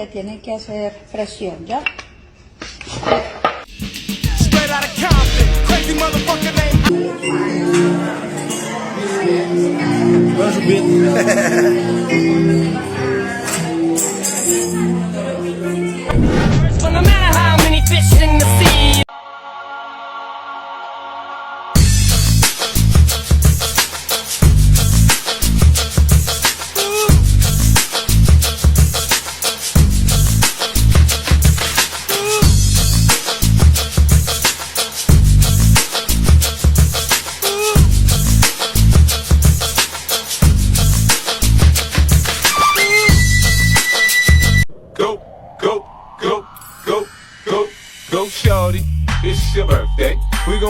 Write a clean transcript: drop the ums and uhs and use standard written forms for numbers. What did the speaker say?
le tiene que hacer presión, ¿ya? Straight out of Compton, crazy motherfucker named. Well, no matter how many fish in the sea. Go, shorty, it's your birthday. We gon'